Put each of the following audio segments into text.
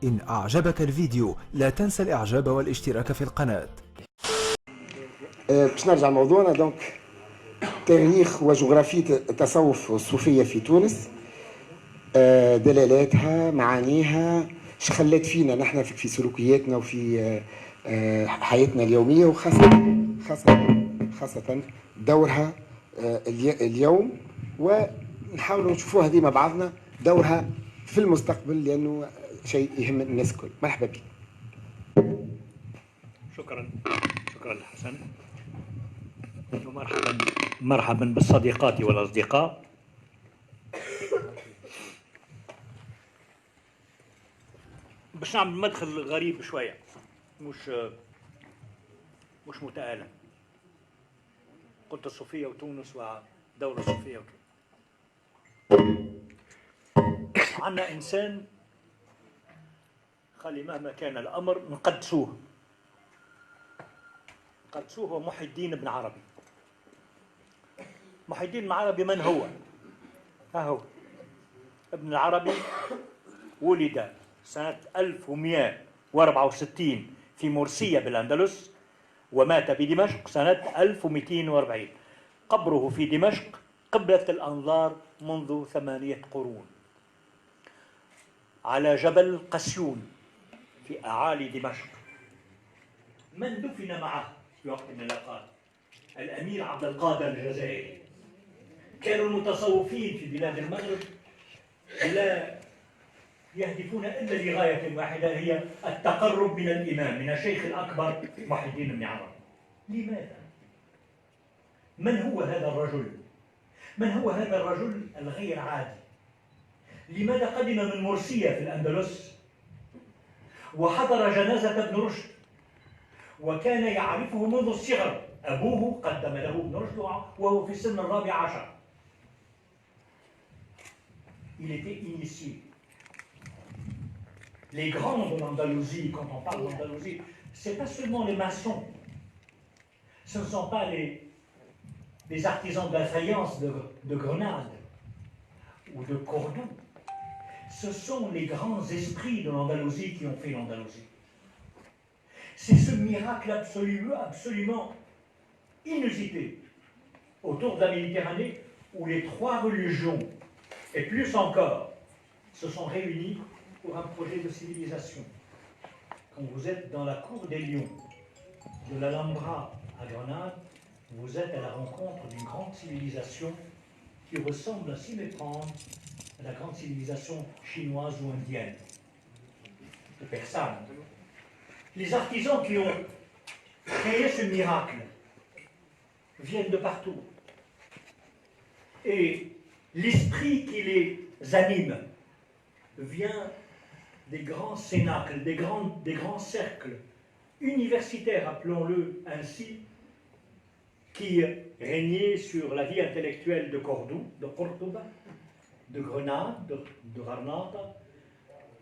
إن أعجبك الفيديو لا تنسى الإعجاب والاشتراك في القناة. باش نرجع لموضوعنا. دونك تاريخ وجغرافية التصوف والصوفية في تونس، دلالاتها، معانيها، ايش خلت فينا نحن في سلوكياتنا وفي حياتنا اليومية، خاصة دورها اليوم، ونحاولوا نشوفوها ديما بعضنا دورها في المستقبل، لأنه شيء يهم الناس الكل. مرحبا بك. شكرا حسن، مرحبا بالصديقات والأصدقاء. باش نعمل مدخل غريب شوية، مش متآلم. قلت الصوفية وتونس ودولة الصوفية وتونس. عندنا إنسان خلي مهما كان الأمر نقدسوه هو محي الدين بن عربي. محي الدين بن عربي من هو؟ ها هو ابن العربي، ولد سنة 1164 في مرسية بالأندلس، ومات بدمشق سنة 1240. قبره في دمشق قبلة الأنظار منذ 8 قرون، على جبل قسيون في أعالي دمشق. من دفن معه في وقت من الأوقات؟ الأمير عبد القادر الجزائري. كانوا المتصوفين في بلاد المغرب لا يهدفون إلا لغاية واحدة، هي التقرب من الإمام، من الشيخ الأكبر محي الدين بن عربي. لماذا؟ من هو هذا الرجل؟ من هو هذا الرجل الغير عادي؟ لماذا قدم من مرسية في الأندلس وحضر جنازة ابن رشد، وكان يعرفه منذ الصغر؟ أبوه قدم له ابن رشد وهو في سن 14. Il était initié. Les grands de l'Andalousie, quand on parle d'Andalousie, ce n'est pas seulement les maçons, ce ne sont pas les artisans de la faïence de Grenade ou de Cordoue, ce sont les grands esprits de l'Andalousie qui ont fait l'Andalousie. C'est ce miracle absolument inusité autour de la Méditerranée, où les 3 religions, et plus encore, se sont réunies pour un projet de civilisation. Quand vous êtes dans la cour des lions de l'Alhambra à Grenade, vous êtes à la rencontre d'une grande civilisation qui ressemble à s'y méprendre à la grande civilisation chinoise ou indienne, de persane. Les artisans qui ont créé ce miracle viennent de partout. Et l'esprit qui les anime vient des grands cénacles, des grands cercles universitaires, appelons-le ainsi, qui régnaient sur la vie intellectuelle de Cordoue, de Cordoba, de Grenade, de Granada,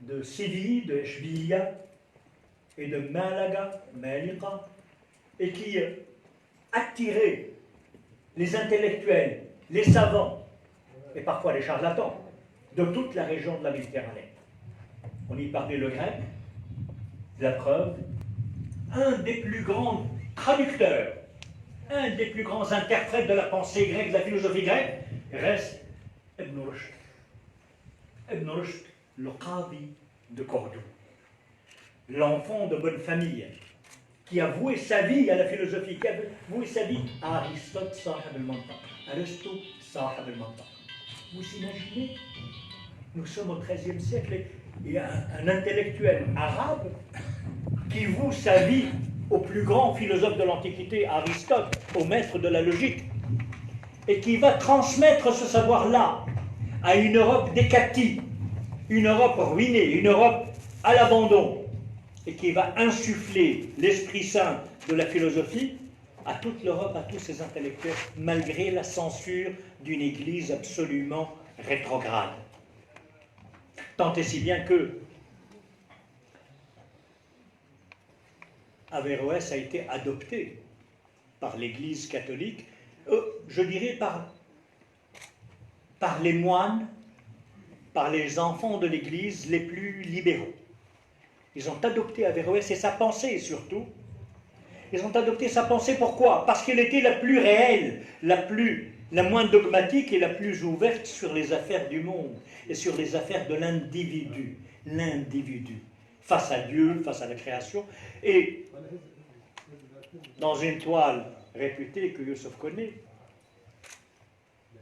de Séville, de Eshbiya et de Malaga, Malika, et qui attiraient les intellectuels, les savants et parfois les charlatans de toute la région de la Méditerranée. On y parlait le grec, la preuve, un des plus grands traducteurs, un des plus grands interprètes de la pensée grecque, de la philosophie grecque, reste Ibn Rushd. Ibn Rushd, le qadi de Cordoue, l'enfant de bonne famille, qui a voué sa vie à la philosophie, qui a voué sa vie à Aristote, sahib al-Mantiq. Aristote, sahib al-Mantiq. Vous imaginez, nous sommes au XIIIe siècle et il y a un intellectuel arabe qui voue sa vie au plus grand philosophe de l'Antiquité, Aristote, au maître de la logique, et qui va transmettre ce savoir-là à une Europe décatie, une Europe ruinée, une Europe à l'abandon, et qui va insuffler l'Esprit Saint de la philosophie à toute l'Europe, à tous ces intellectuels, malgré la censure d'une Église absolument rétrograde. Tant et si bien que Averroès a été adopté par l'Église catholique, je dirais par les moines, par les enfants de l'Église les plus libéraux. Ils ont adopté Averroès et sa pensée surtout. Ils ont adopté sa pensée, pourquoi? Parce qu'elle était la plus réelle, la moins dogmatique et la plus ouverte sur les affaires du monde et sur les affaires de l'individu. L'individu, face à Dieu, face à la création. Et dans une toile réputée que Youssef connaît,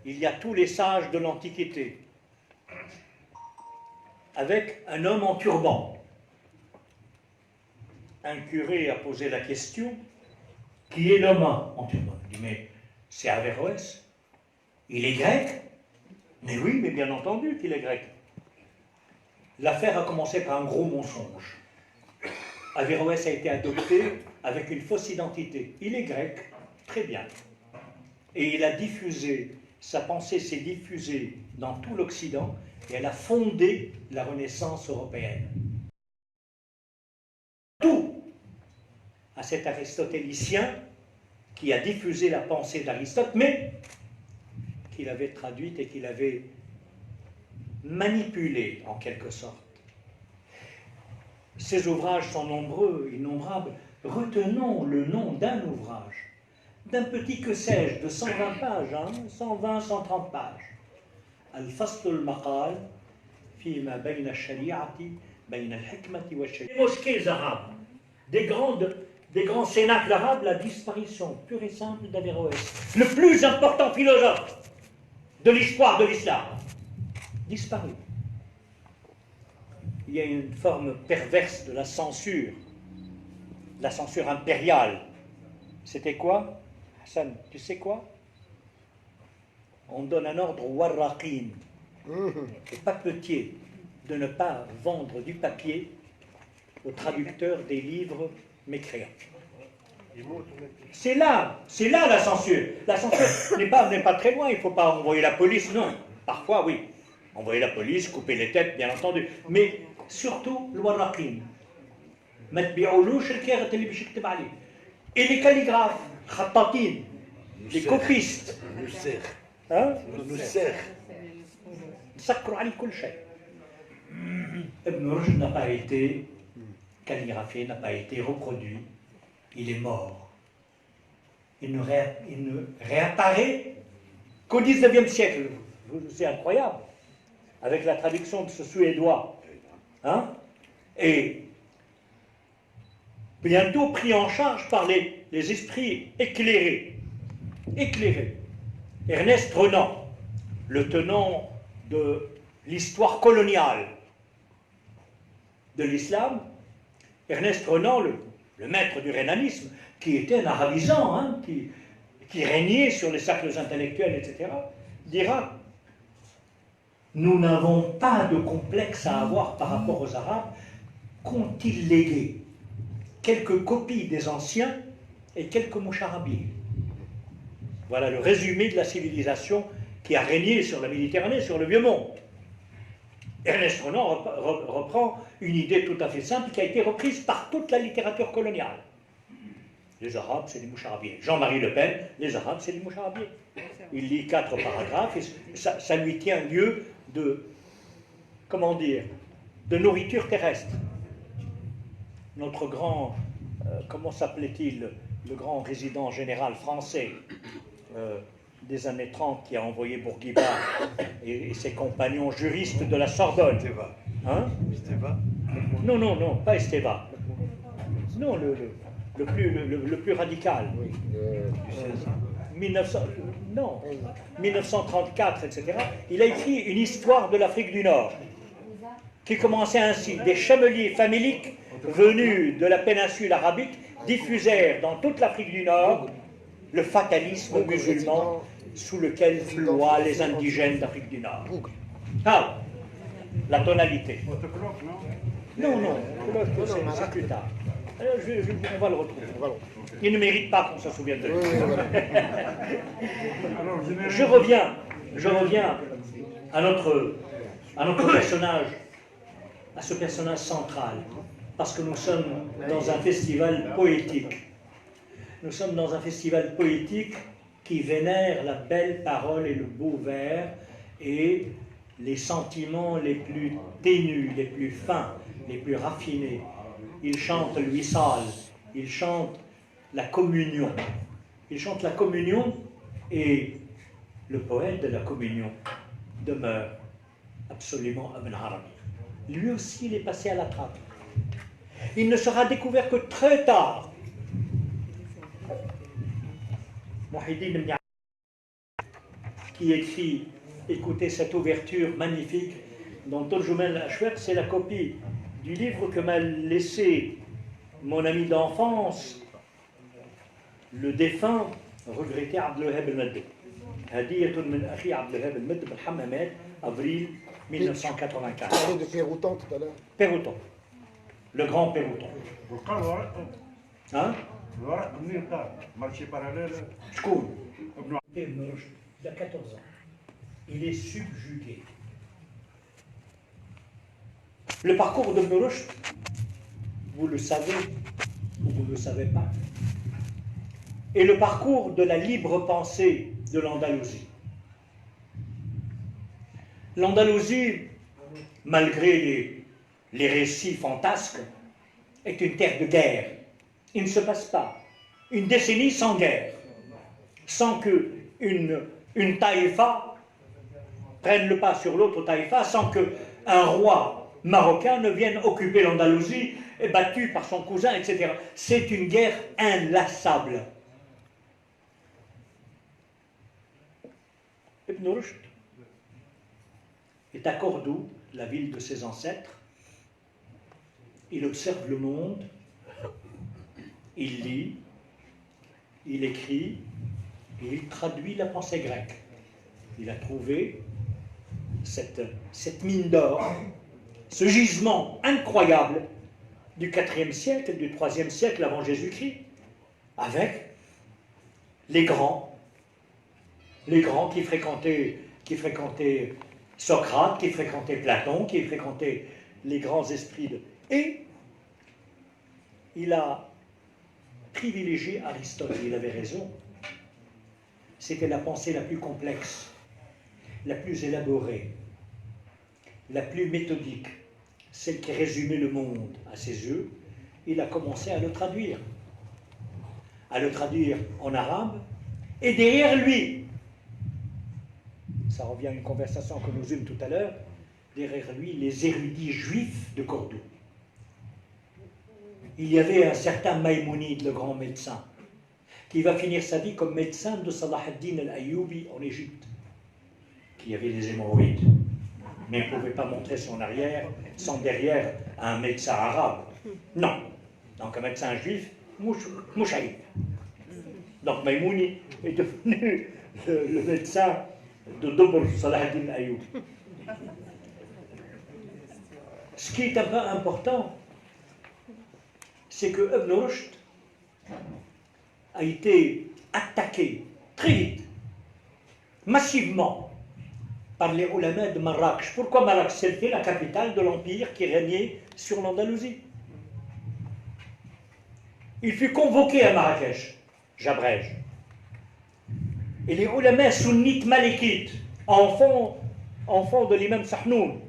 il y a tous les sages de l'Antiquité, avec un homme en turban. Un curé a posé la question, qui est l'homme en turban? Il dit, mais c'est Averroès. Il est grec? Mais oui, mais bien entendu qu'il est grec. L'affaire a commencé par un gros mensonge. Averroès a été adopté avec une fausse identité. Il est grec, très bien. Et il a diffusé, sa pensée s'est diffusée dans tout l'Occident et elle a fondé la Renaissance européenne. Tout à cet aristotélicien qui a diffusé la pensée d'Aristote, mais qu'il avait traduite et qu'il avait manipulée en quelque sorte. Ces ouvrages sont nombreux, innombrables. Retenons le nom d'un ouvrage, d'un petit que sais-je, de 120 pages, 120, 130 pages. Al-Fasl al-Maqal, fima bayna al-shari'ati, bayna al-hikmati wa al-shari'ati. Les mosquées arabes, des grands cénacles arabes, la disparition pure et simple d'Averroès, le plus important philosophe de l'histoire de l'islam, disparu. Il y a une forme perverse de la censure impériale. C'était quoi, Hassan? Tu sais quoi? On donne un ordre aux warraqin, aux papetiers, de ne pas vendre du papier aux traducteurs des livres mécréants. C'est là la censure. La censure n'est pas très loin, il ne faut pas envoyer la police, non. Parfois, oui. Envoyer la police, couper les têtes, bien entendu. Mais surtout, le warraqin. Et les calligraphes, khattatin, les copistes. Hein? Ibn Rushd n'a pas été calligraphié, n'a pas été reproduit. Il est mort. Il ne réapparaît qu'au XIXe siècle. C'est incroyable. Avec la traduction de ce suédois. Hein? Et bientôt pris en charge par les esprits éclairés. Ernest Renan, le tenant de l'histoire coloniale de l'islam, Ernest Renan, le maître du rénanisme, qui était un arabisant, hein, qui régnait sur les cercles intellectuels, etc., dira: nous n'avons pas de complexe à avoir par rapport aux Arabes. Qu'ont-ils légué? Quelques copies des anciens et quelques moucharabies. Voilà le résumé de la civilisation qui a régné sur la Méditerranée, sur le vieux monde. Ernest Renan reprend une idée tout à fait simple qui a été reprise par toute la littérature coloniale. Les Arabes, c'est les moucharabiers. Jean-Marie Le Pen, les Arabes, c'est les moucharabiers. Il lit 4 paragraphes et ça lui tient lieu de, comment dire, de nourriture terrestre. Notre grand, comment s'appelait-il, le grand résident général français des années 30 qui a envoyé Bourguiba et ses compagnons juristes de la Sorbonne. Esteva. Hein? Esteva. Non, pas Esteva. Non, le plus radical. Oui, 1934, etc. Il a écrit une histoire de l'Afrique du Nord qui commençait ainsi. Des chameliers faméliques venus de la péninsule arabique diffusèrent dans toute l'Afrique du Nord le fatalisme musulman sous lequel ploient les indigènes d'Afrique du Nord. Ah, la tonalité. Non, c'est plus tard. On va le retrouver. Il ne mérite pas qu'on se souvienne de lui. Je reviens à notre personnage, à ce personnage central, parce que nous sommes dans un festival poétique. Nous sommes dans un festival poétique qui vénère la belle parole et le beau vers et les sentiments les plus ténus, les plus fins, les plus raffinés, il chante le wissal, il chante la communion. Il chante la communion et le poète de la communion demeure absolument Ibn Arabi. Lui aussi, il est passé à la trappe. Il ne sera découvert que très tard. Muhyiddin ibn Arabi, qui écrit, écoutez cette ouverture magnifique dans Turjuman al-Ashwaq, c'est la copie du livre que m'a laissé mon ami d'enfance, le défunt, regretté Abdelwahab el-Maddi. Hadiyatun min akhi Abdelwahab el-Maddi bin Hammamet, avril 1984. Tu parlais de Péroutan tout à l'heure. Pérouton, le grand Pérouton. Hein? Marché parallèle. Shkoun. Ibn Rushd, il a 14 ans. Il est subjugué. Le parcours d'Ibn Rushd, vous le savez ou vous ne le savez pas, est le parcours de la libre pensée de l'Andalousie. L'Andalousie, malgré les récits fantasques, est une terre de guerre. Il ne se passe pas une décennie sans guerre, sans qu'une taïfa prenne le pas sur l'autre taïfa, sans qu'un roi marocain ne vienne occuper l'Andalousie, battu par son cousin, etc. C'est une guerre inlassable. Ibn Rushd est à Cordoue, la ville de ses ancêtres. Il observe le monde, il lit, il écrit et il traduit la pensée grecque. Il a trouvé cette mine d'or, ce gisement incroyable du IVe siècle, du IIIe siècle avant Jésus-Christ, avec les grands qui fréquentaient Socrate, qui fréquentaient Platon, qui fréquentaient les grands esprits Et il a privilégié Aristote, il avait raison. C'était la pensée la plus complexe, la plus élaborée, la plus méthodique, celle qui résumait le monde à ses yeux. Il a commencé à le traduire en arabe, et derrière lui, ça revient à une conversation que nous eûmes tout à l'heure, derrière lui, les érudits juifs de Cordoue. Il y avait un certain Maïmounide, le grand médecin, qui va finir sa vie comme médecin de Salah ad-Din al-Ayyubi en Égypte, qui avait des hémorroïdes, mais ne pouvait pas montrer son derrière à un médecin arabe. Non. Donc un médecin juif, Mouchaïd. Donc Maïmouni est devenu le médecin de Dobr Salah ad-Din al-Ayyubi. Ce qui est un peu important, c'est que Ibn Rushd a été attaqué très vite, massivement, par les ulama de Marrakech. Pourquoi Marrakech? C'était la capitale de l'empire qui régnait sur l'Andalousie. Il fut convoqué à Marrakech, j'abrège. Et les ulama sunnites malikites, enfants de l'imam Sahnoun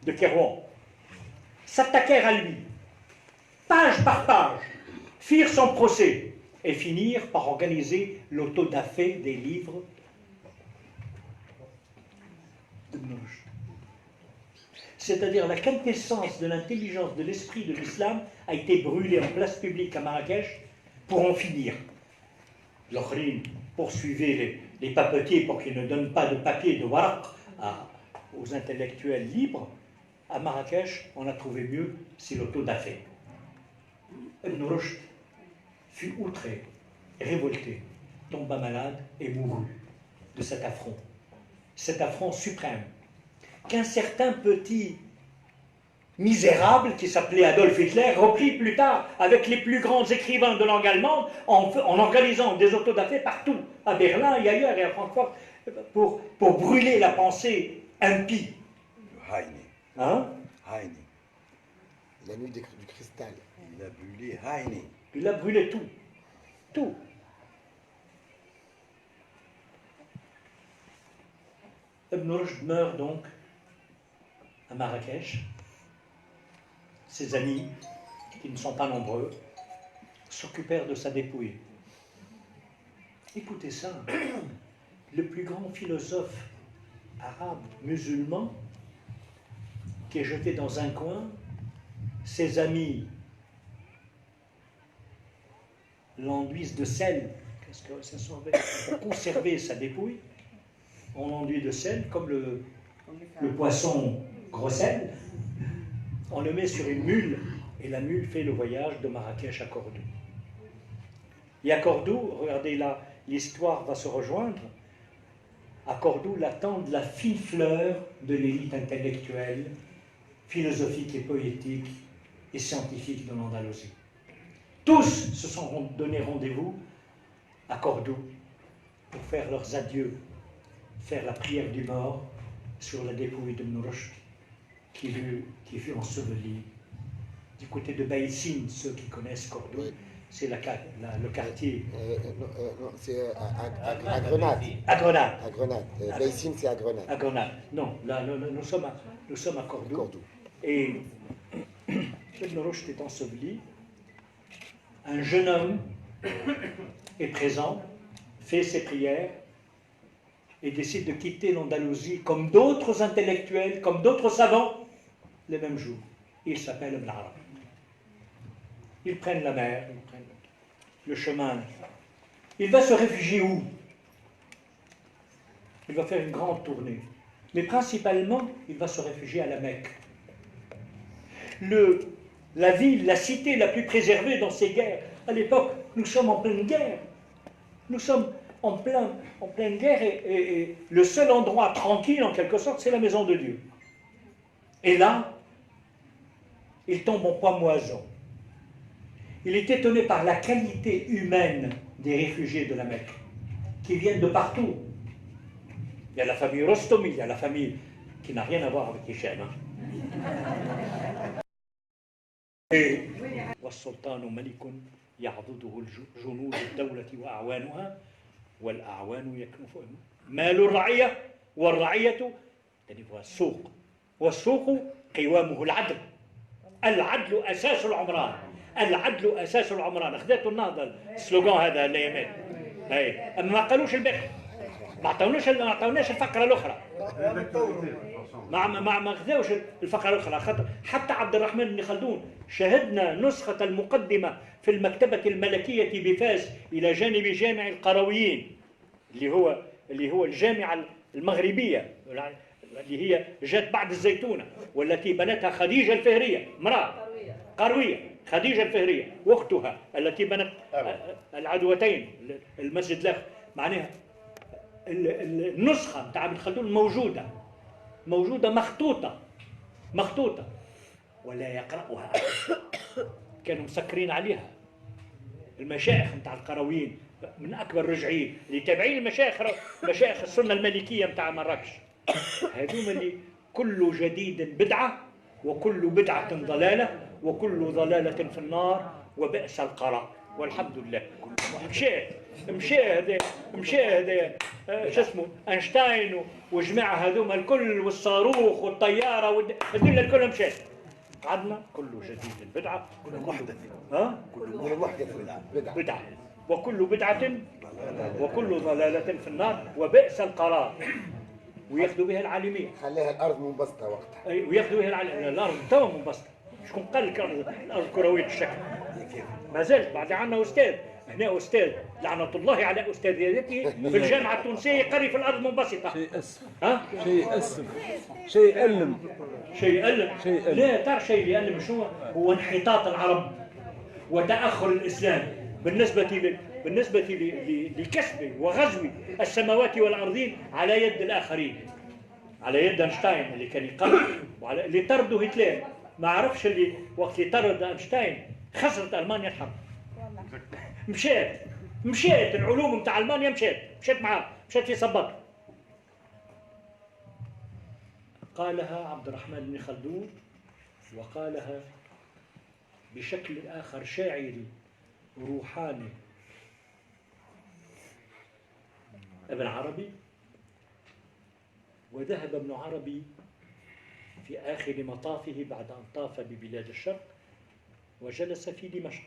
de Kérouan, s'attaquèrent à lui, page par page, firent son procès et finirent par organiser l'autodafé des livres de Rushd. C'est-à-dire la quintessence de l'intelligence de l'esprit de l'islam a été brûlée en place publique à Marrakech pour en finir. L'Okhrin poursuivait les papetiers pour qu'ils ne donnent pas de papier, de waraq aux intellectuels libres. À Marrakech, on a trouvé mieux, c'est l'autodafé. Ibn Rushd fut outré, révolté, tomba malade et mourut de cet affront suprême, qu'un certain petit misérable qui s'appelait Adolf Hitler reprit plus tard avec les plus grands écrivains de langue allemande en organisant des autodafés partout, à Berlin et ailleurs et à Francfort, pour brûler la pensée impie. Heine. Hein? Heine. La nuit du cristal. Il a brûlé Heine. Il a brûlé tout. Tout. Ibn Rushd meurt donc à Marrakech. Ses amis qui ne sont pas nombreux, s'occupèrent de sa dépouille. Écoutez ça, le plus grand philosophe arabe musulman qui est jeté dans un coin, ses amis l'enduisent de sel, qu'est-ce que ça sont pour conserver sa dépouille, on l'enduit de sel comme le poisson gros sel, on le met sur une mule et la mule fait le voyage de Marrakech à Cordoue. Et à Cordoue, regardez là, l'histoire va se rejoindre. À Cordoue, l'attendent la fine fleur de l'élite intellectuelle, philosophique et poétique et scientifique de l'Andalousie. Tous se sont donné rendez-vous à Cordoue pour faire leurs adieux, faire la prière du mort sur la dépouille de Ibn Rushd qui fut enseveli du côté de Baïsine. Ceux qui connaissent Cordoue, c'est le quartier. C'est à Grenade. À Grenade. À Grenade. Baïsine, c'est à Grenade. À Grenade. Non, là, nous sommes à Cordoue. Cordoue. Et Ibn Rushd est enseveli. Un jeune homme est présent, fait ses prières et décide de quitter l'Andalousie comme d'autres intellectuels, comme d'autres savants, le même jour. Il s'appelle Ibn Arabi. Ils prennent la mer, ils prennent le chemin. Il va se réfugier où? Il va faire une grande tournée. Mais principalement, il va se réfugier à la Mecque. La ville, la cité la plus préservée dans ces guerres. À l'époque, nous sommes en pleine guerre. Nous sommes en pleine guerre et le seul endroit tranquille, en quelque sorte, c'est la maison de Dieu. Et là, il tombe en poids-moison. Il est étonné par la qualité humaine des réfugiés de la Mecque, qui viennent de partout. Il y a la famille Rostomi, il y a la famille qui n'a rien à voir avec Hichem. Et والسلطان ملك يعضده جنود الدولة وأعوانها والأعوان يكنفون مال الرعية والرعية السوق والسوق قوامه العدل. العدل أساس العمران. العدل أساس العمران. أخذته النهضة السلوغان هذا الأيامات. أما ما قالوش الباقي. ما عطاوناش الفقرة الأخرى. ما خذاوش الفقرة الأخرى. حتى عبد الرحمن بن خلدون شاهدنا نسخة المقدمة في المكتبة الملكية بفاس إلى جانب جامع القرويين اللي هو الجامعة المغربية اللي هي جات بعد الزيتونة والتي بنتها خديجة الفهرية امرأة قروية خديجة الفهرية واختها التي بنت العدوتين المسجد الأخ. معناها النسخة بتاع ابن خلدون موجودة مخطوطة ولا يقرأها. كانوا مسكرين عليها. المشايخ بتاع القرويين من أكبر الرجعيين اللي تابعين مشايخ السنة المالكية بتاع مراكش. هذوما اللي كل جديد بدعة وكل بدعة ضلالة وكل ضلالة في النار وبئس القرار. والحمد لله مشى هذا شو اسمه أينشتاين وجماعة هذوما الكل والصاروخ والطيارة والدنيا الكل مشات. عدنا كل جديد بدعة كل محدث كل محدث بدعة وكل بدعة وكل ضلالة في النار وبئس القرار. وياخذوا بها العالمية. خليها الأرض منبسطة وقتها. وياخذوا بها الأرض توا منبسطة. شكون قال لك الأرض كروية الشكل؟ ما زالت بعد عنا أستاذ هنا أستاذ لعنة الله على أستاذيته في الجامعة التونسية يقري في الأرض منبسطة. شيء يألم. لا ترى شيء يألم. شو هو انحطاط العرب وتأخر الإسلام بالنسبة لكسب وغزو السماوات والأرضين على يد الآخرين، على يد أينشتاين اللي كان يقرر اللي طردوا هتلر. ما عرفش اللي وقت اللي طرد أينشتاين خسرت ألمانيا الحرب. مشات العلوم متاع ألمانيا مشات معاه، مشات في صباط. قالها عبد الرحمن بن خلدون وقالها بشكل آخر شاعري روحاني ابن عربي. وذهب ابن عربي في آخر مطافه بعد أن طاف ببلاد الشرق وجلس في دمشق،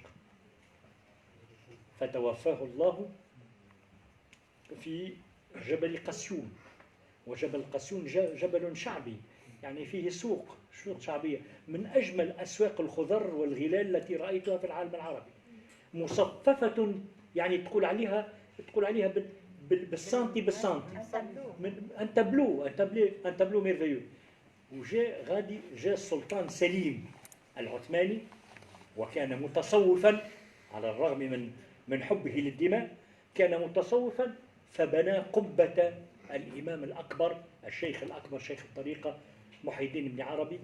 فتوفاه الله في جبل قسيون. وجبل قسيون جبل شعبي، يعني فيه سوق شعبية، من أجمل أسواق الخضر والغلال التي رأيتها في العالم العربي، مصففة، يعني تقول عليها بالسنتي ان تابلو ميرفيو. جاء السلطان سليم العثماني، وكان متصوفا على الرغم من حبه للدماء، كان متصوفا، فبنى قبة الإمام الأكبر، الشيخ الأكبر، شيخ الطريقة محي الدين بن عربي،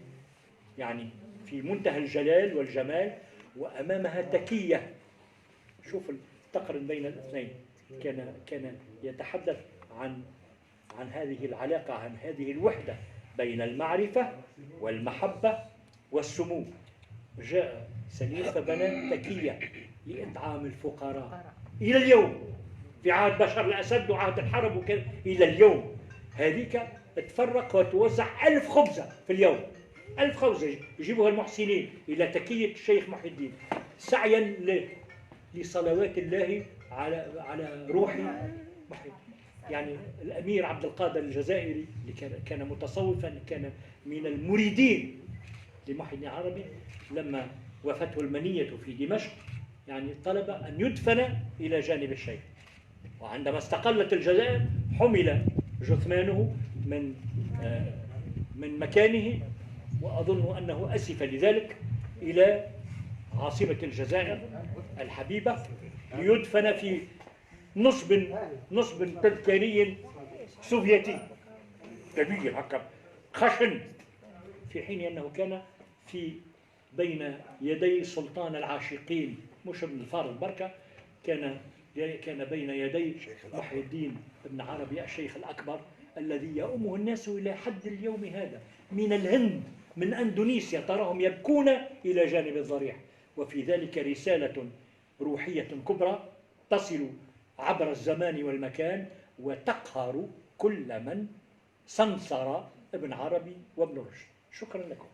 يعني في منتهى الجلال والجمال، وأمامها تكية. شوف تقرن بين الاثنين. كان يتحدث عن هذه العلاقة، عن هذه الوحدة بين المعرفة والمحبة والسمو. جاء سليم فبنى تكية لإطعام الفقراء إلى اليوم، في عهد بشار الأسد وعهد الحرب وكذا، إلى اليوم هذيك تفرق وتوزع 1000 خبزة في اليوم، 1000 خبزة يجيبوها المحسنين إلى تكية الشيخ محي الدين، سعيا لصلوات الله على روح محي الدين. يعني الأمير عبد القادر الجزائري اللي كان متصوفا، كان من المريدين لمحي الدين العربي، لما وفته المنية في دمشق يعني طلب أن يدفن إلى جانب الشيخ. وعندما استقلت الجزائر حمل جثمانه من مكانه، وأظن أنه أسف لذلك، إلى عاصمة الجزائر الحبيبة، ليدفن في نصب تذكاري سوفيتي كبير هكذا خشن، في حين أنه كان بين يدي سلطان العاشقين، مش ابن الفارض بركة، كان بين يدي محي الدين بن عربي الشيخ الأكبر، الذي يؤمه الناس إلى حد اليوم هذا، من الهند، من أندونيسيا، تراهم يبكون إلى جانب الضريح. وفي ذلك رسالة روحية كبرى تصل عبر الزمان والمكان، وتقهر كل من سنصر ابن عربي وابن رشد. شكرا لكم.